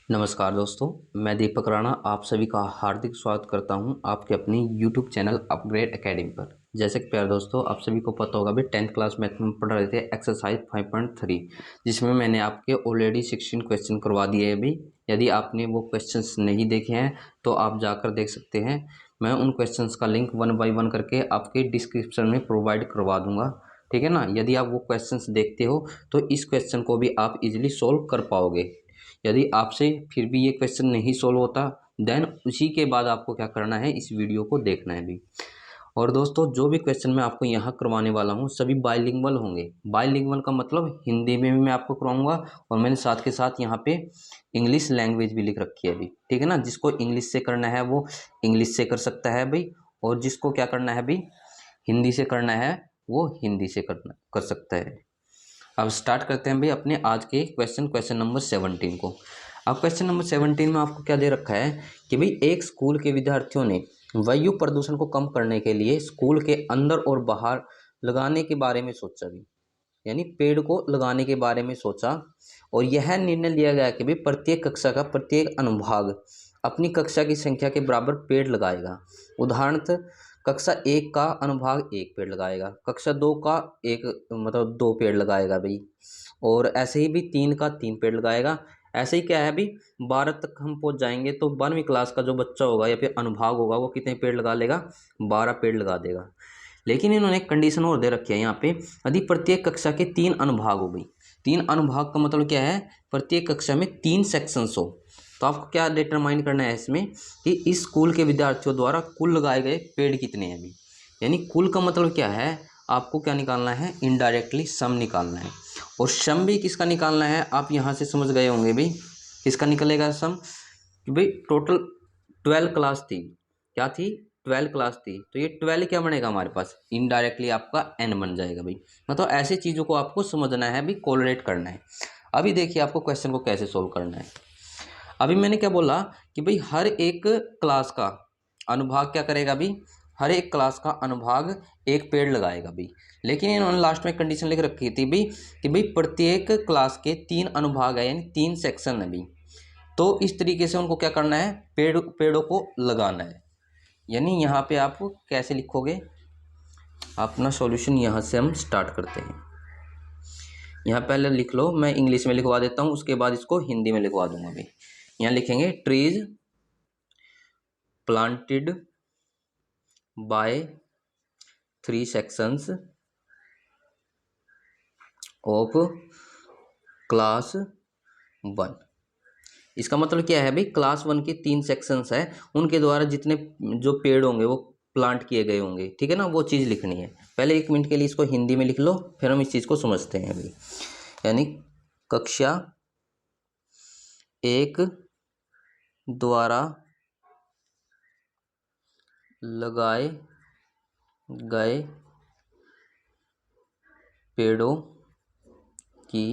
नमस्कार दोस्तों, मैं दीपक राणा आप सभी का हार्दिक स्वागत करता हूं आपके अपनी यूट्यूब चैनल अपग्रेड एकेडमी पर। जैसे कि प्यारे दोस्तों, आप सभी को पता होगा भी 10th क्लास मैथ में पढ़ रहे थे एक्सरसाइज 5.3, जिसमें मैंने आपके ऑलरेडी 16 क्वेश्चन करवा दिए हैं। अभी यदि आपने वो क्वेश्चंस नहीं देखे हैं तो आप जाकर देख सकते हैं। मैं उन क्वेश्चंस का लिंक 1 बाय 1 करके आपके डिस्क्रिप्शन में प्रोवाइड करवा दूंगा, ठीक है ना। यदि आप वो क्वेश्चंस देखते हो तो इस क्वेश्चन को भी आप इजीली सोल्व कर पाओगे। यदि आपसे फिर भी ये क्वेश्चन नहीं सोल्व होता, देन उसी के बाद आपको क्या करना है, इस वीडियो को देखना है भी। और दोस्तों, जो भी क्वेश्चन मैं आपको यहाँ करवाने वाला हूँ सभी बाइलिंगुअल होंगे। बाइलिंगुअल का मतलब हिंदी में भी मैं आपको करवाऊंगा और मैंने साथ के साथ यहाँ पे इंग्लिश लैंग्वेज भी लिख रखी है अभी, ठीक है ना। जिसको इंग्लिश से करना है वो इंग्लिश से कर सकता है भाई, और जिसको क्या करना है भाई, हिंदी से करना है वो हिंदी से कर सकता है। अब स्टार्ट करते हैं भाई अपने आज के क्वेश्चन नंबर 17 को। अब क्वेश्चन नंबर 17 में आपको क्या दे रखा है कि भाई एक स्कूल के विद्यार्थियों ने वायु प्रदूषण को कम करने के लिए स्कूल के अंदर और बाहर लगाने के बारे में सोचा भी, यानी पेड़ को लगाने के बारे में सोचा। और यह निर्णय लिया गया कि भाई प्रत्येक कक्षा का प्रत्येक अनुभाग अपनी कक्षा की संख्या के बराबर पेड़ लगाएगा। उदाहरणतः कक्षा 1 का अनुभाग 1 पेड़ लगाएगा, कक्षा 2 का एक मतलब 2 पेड़ लगाएगा भाई, और ऐसे ही भी 3 का 3 पेड़ लगाएगा। ऐसे ही क्या है भाई, 12 तक हम पहुंच जाएंगे तो 12वीं क्लास का जो बच्चा होगा या फिर अनुभाग होगा वो कितने पेड़ लगा लेगा, 12 पेड़ लगा देगा। लेकिन इन्होंने एक कंडीशन और दे रखी है यहाँ पे, यदि प्रत्येक कक्षा के 3 अनुभाग हो गई। 3 अनुभाग का मतलब क्या है, प्रत्येक कक्षा में 3 सेक्शंस हो। तो आपको क्या डिटरमाइन करना है इसमें कि इस स्कूल के विद्यार्थियों द्वारा कुल लगाए गए पेड़ कितने हैं अभी। यानी कुल का मतलब क्या है, आपको क्या निकालना है, इनडायरेक्टली सम निकालना है। और सम भी किसका निकालना है, आप यहाँ से समझ गए होंगे भाई किसका निकलेगा सम, कि भाई टोटल 12 क्लास थी, क्या थी, 12 क्लास थी। तो ये 12 क्या बनेगा हमारे पास, इनडायरेक्टली आपका n बन जाएगा भाई। मतलब ऐसे चीज़ों को आपको समझना है भाई, कोलरेट करना है। अभी देखिए आपको क्वेश्चन को कैसे सोल्व करना है। अभी मैंने क्या बोला कि भाई हर एक क्लास का अनुभाग क्या करेगा भाई, हर एक क्लास का अनुभाग एक पेड़ लगाएगा भाई। लेकिन इन्होंने लास्ट में कंडीशन लिख रखी थी भाई कि भाई प्रत्येक क्लास के 3 अनुभाग है, यानी 3 सेक्शन है भाई। तो इस तरीके से उनको क्या करना है, पेड़ों को लगाना है। यानी यहाँ पे आप कैसे लिखोगे, अपना सॉल्यूशन यहाँ से हम स्टार्ट करते हैं। यहाँ पहले लिख लो, मैं इंग्लिश में लिखवा देता हूँ, उसके बाद इसको हिंदी में लिखवा दूंगा भाई। यहाँ लिखेंगे trees planted by 3 sections of class 1। इसका मतलब क्या है भाई, क्लास 1 के 3 सेक्शंस है, उनके द्वारा जितने जो पेड़ होंगे वो प्लांट किए गए होंगे, ठीक है ना, वो चीज़ लिखनी है। पहले 1 मिनट के लिए इसको हिंदी में लिख लो, फिर हम इस चीज़ को समझते हैं अभी। यानी कक्षा 1 द्वारा लगाए गए पेड़ों की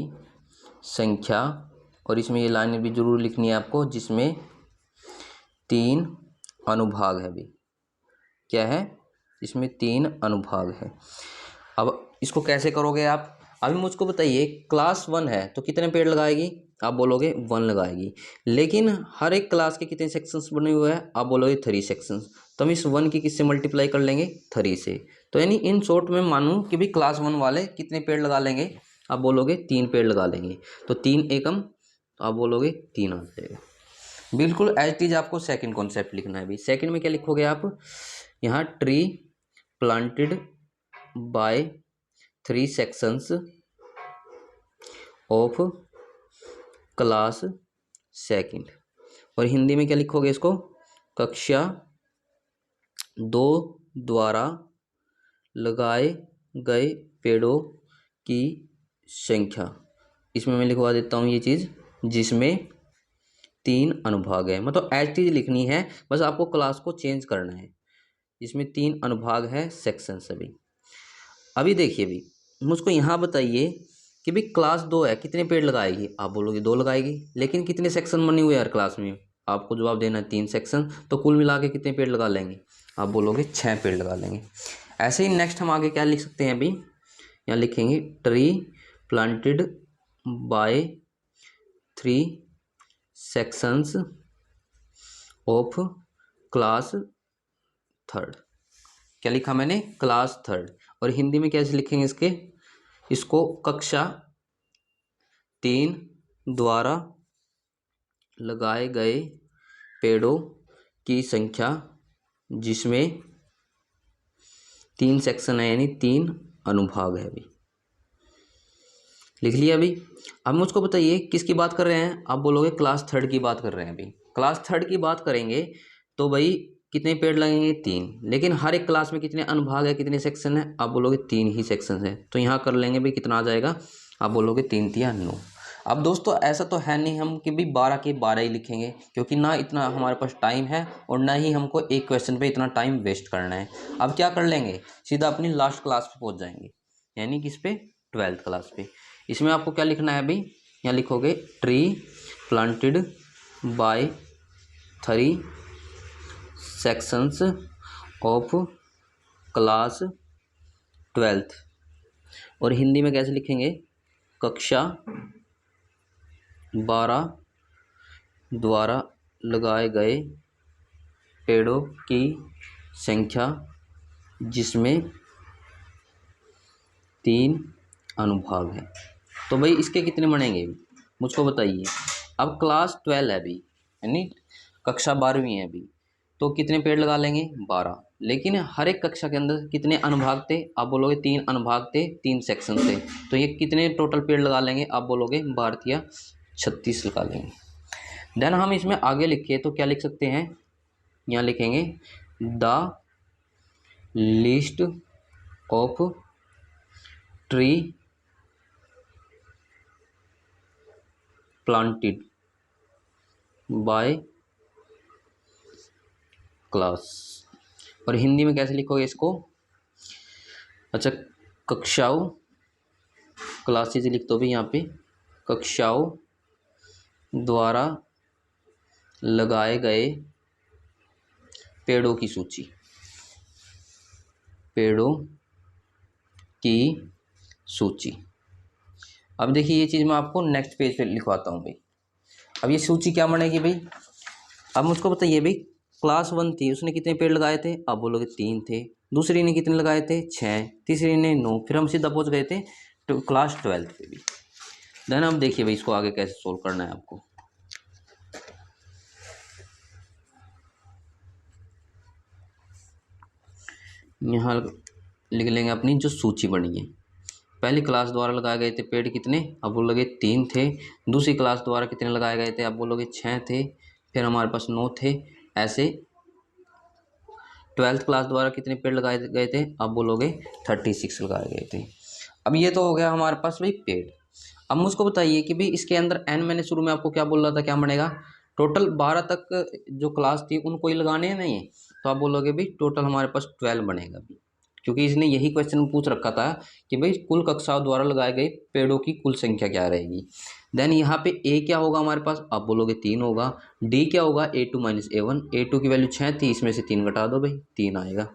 संख्या, और इसमें ये लाइन भी जरूर लिखनी है आपको, जिसमें 3 अनुभाग है भी। क्या है, इसमें 3 अनुभाग है। अब इसको कैसे करोगे आप, अभी मुझको बताइए, क्लास 1 है तो कितने पेड़ लगाएगी, आप बोलोगे 1 लगाएगी। लेकिन हर एक क्लास के कितने सेक्शंस बने हुए हैं, आप बोलोगे 3 सेक्शंस। तो हम इस 1 की किससे मल्टीप्लाई कर लेंगे, 3 से। तो यानी इन शॉर्ट में मानूं कि भाई क्लास 1 वाले कितने पेड़ लगा लेंगे, आप बोलोगे 3 पेड़ लगा लेंगे। तो 3 एकम, तो आप बोलोगे 3 आ जाएगा। बिल्कुल एज इट इज आपको सेकंड कॉन्सेप्ट लिखना है भाई। सेकंड में क्या लिखोगे आप, यहाँ tree planted by 3 sections of class 2। और हिंदी में क्या लिखोगे इसको, कक्षा 2 द्वारा लगाए गए पेड़ों की संख्या। इसमें मैं लिखवा देता हूँ ये चीज़, जिसमें 3 अनुभाग है। मतलब एज इट इज लिखनी है, बस आपको क्लास को चेंज करना है। इसमें 3 अनुभाग है, सेक्शन सभी। अभी देखिए भी, मुझको यहाँ बताइए कि भाई क्लास 2 है, कितने पेड़ लगाएगी, आप बोलोगे 2 लगाएगी। लेकिन कितने सेक्शन बने हुए हैं हर क्लास में, आपको जवाब देना है 3 सेक्शन। तो कुल मिला के कितने पेड़ लगा लेंगे, आप बोलोगे 6 पेड़ लगा लेंगे। ऐसे ही नेक्स्ट हम आगे क्या लिख सकते हैं अभी, यहाँ लिखेंगे tree planted by 3 sections of class third. क्या लिखा मैंने? Class third. और हिंदी में कैसे लिखेंगे इसको कक्षा 3 द्वारा लगाए गए पेड़ों की संख्या जिसमें 3 सेक्शन है, यानी 3 अनुभाग है। अभी लिख लिया। अभी अब मुझको बताइए किसकी बात कर रहे हैं? आप बोलोगे क्लास थर्ड की बात कर रहे हैं। अभी क्लास थर्ड की बात करेंगे तो भाई कितने पेड़ लगेंगे? 3। लेकिन हर एक क्लास में कितने अनुभाग है, कितने सेक्शन है? आप बोलोगे 3 ही सेक्शन है। तो यहाँ कर लेंगे भाई, कितना आ जाएगा? आप बोलोगे 3 तिया 9। अब दोस्तों ऐसा तो है नहीं हम कि भाई 12 के 12 ही लिखेंगे, क्योंकि ना इतना हमारे पास टाइम है और ना ही हमको एक क्वेश्चन पे इतना टाइम वेस्ट करना है। अब क्या कर लेंगे, सीधा अपनी लास्ट क्लास पे पहुंच जाएंगे, यानी किस पे? 12th क्लास पे। इसमें आपको क्या लिखना है अभी? यहाँ लिखोगे tree planted by 3 sections of class 12th। और हिंदी में कैसे लिखेंगे? कक्षा 12 द्वारा लगाए गए पेड़ों की संख्या जिसमें 3 अनुभाग है। तो भाई इसके कितने बनेंगे मुझको बताइए। अब क्लास 12 है अभी, यानी कक्षा 12वीं है अभी, तो कितने पेड़ लगा लेंगे? 12। लेकिन हर एक कक्षा के अंदर कितने अनुभाग थे? आप बोलोगे 3 अनुभाग थे, 3 सेक्शन थे। तो ये कितने टोटल पेड़ लगा लेंगे? आप बोलोगे 12 या 36 लगा लेंगे। देन हम इसमें आगे लिखिए तो क्या लिख सकते हैं? यहाँ लिखेंगे the list of tree planted by class. और हिंदी में कैसे लिखोगे इसको? अच्छा, कक्षाओं, क्लासेज लिख दो भी यहाँ पे, कक्षाओं द्वारा लगाए गए पेड़ों की सूची, पेड़ों की सूची। अब देखिए ये चीज़ मैं आपको नेक्स्ट पेज पे लिखवाता हूँ भाई। अब ये सूची क्या बनेगी भाई? अब मुझको बताइए भाई, क्लास 1 थी, उसने कितने पेड़ लगाए थे? आप बोलोगे 3 थे। दूसरी ने कितने लगाए थे? 6। तीसरी ने 9। फिर हम सीधा पहुंच गए थे तो क्लास 12 पे भी। देन अब देखिए भाई इसको आगे कैसे सोल्व करना है आपको। यहाँ लिख लेंगे अपनी जो सूची बनी है। पहली क्लास द्वारा लगाए गए थे पेड़ कितने? आप बोलोगे 3 थे। दूसरी क्लास द्वारा कितने लगाए गए थे? आप बोलोगे 6 थे। फिर हमारे पास 9 थे। ऐसे 12th क्लास द्वारा कितने पेड़ लगाए गए थे? आप बोलोगे 36 लगाए गए थे। अब ये तो हो गया हमारे पास भाई पेड़। अब मुझको बताइए कि भाई इसके अंदर n, मैंने शुरू में आपको क्या बोल रहा था, क्या बनेगा? टोटल 12 तक जो क्लास थी उनको ही लगाने हैं नहीं, तो आप बोलोगे भाई टोटल हमारे पास 12 बनेगा भी, क्योंकि इसने यही क्वेश्चन पूछ रखा था कि भाई कुल कक्षाओं द्वारा लगाए गए पेड़ों की कुल संख्या क्या रहेगी। देन यहाँ पे a क्या होगा हमारे पास? आप बोलोगे 3 होगा। d क्या होगा? a2 - a1। a2 की वैल्यू 6 थी, इसमें से 3 घटा दो भाई, 3 आएगा।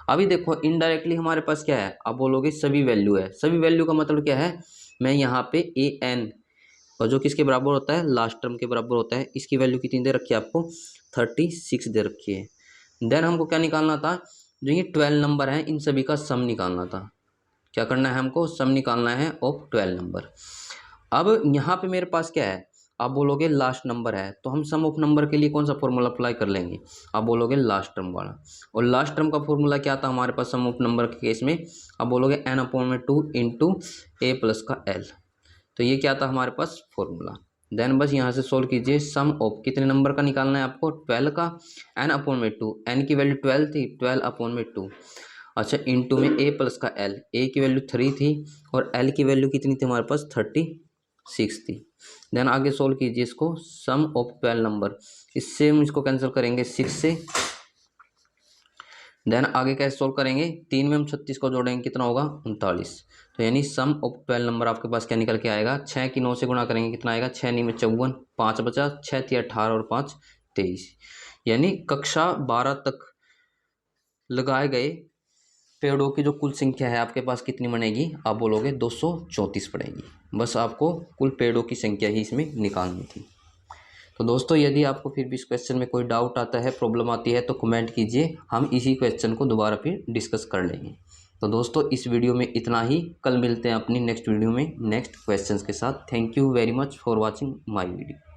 अभी देखो इनडायरेक्टली हमारे पास क्या है? आप बोलोगे सभी वैल्यू है। सभी वैल्यू का मतलब क्या है? मैं यहाँ पे an, और जो किसके बराबर होता है? लास्ट टर्म के बराबर होता है। इसकी वैल्यू कितनी दे रखी है आपको? 36 दे रखी है। देन हमको क्या निकालना था? जो ये 12 नंबर है इन सभी का सम निकालना था। क्या करना है हमको? सम निकालना है ऑफ 12 नंबर। अब यहाँ पे मेरे पास क्या है? आप बोलोगे लास्ट नंबर है, तो हम सम ऑफ नंबर के लिए कौन सा फॉर्मूला अप्लाई कर लेंगे? आप बोलोगे लास्ट टर्म वाला। और लास्ट टर्म का फॉर्मूला क्या था हमारे पास सम ऑफ नंबर के केस में? आप बोलोगे n/2 इंटू a प्लस का l। तो ये क्या था हमारे पास फॉर्मूला। देन बस यहाँ से सोल्व कीजिए। सम ऑफ कितने नंबर का निकालना है आपको? 12 का। n/2, n की वैल्यू 12 थी, 12/2। अच्छा, इंटू में a प्लस का l, a की वैल्यू 3 थी और l की वैल्यू कितनी थी हमारे पास? 36 थी। देन आगे सोल्व कीजिए इसको, सम ऑफ 12 नंबर। इससे हम इसको कैंसिल करेंगे 6 से। देन आगे कैसे सोल्व करेंगे? 3 में हम 36 को जोड़ेंगे, कितना होगा? 39। तो यानी सम ऑफ 12 नंबर आपके पास क्या निकल के आएगा? 6 की 9 से गुणा करेंगे, कितना आएगा? 6 9 में 54, 5 बचा, 6 थी 18 और 5 23। यानी कक्षा 12 तक लगाए गए पेड़ों की जो कुल संख्या है आपके पास कितनी बनेगी? आप बोलोगे 234 पड़ेगी। बस आपको कुल पेड़ों की संख्या ही इसमें निकालनी थी। तो दोस्तों यदि आपको फिर भी इस क्वेश्चन में कोई डाउट आता है, प्रॉब्लम आती है, तो कमेंट कीजिए, हम इसी क्वेश्चन को दोबारा फिर डिस्कस कर लेंगे। तो दोस्तों इस वीडियो में इतना ही, कल मिलते हैं अपनी नेक्स्ट वीडियो में नेक्स्ट क्वेश्चंस के साथ। Thank you very much for watching my video.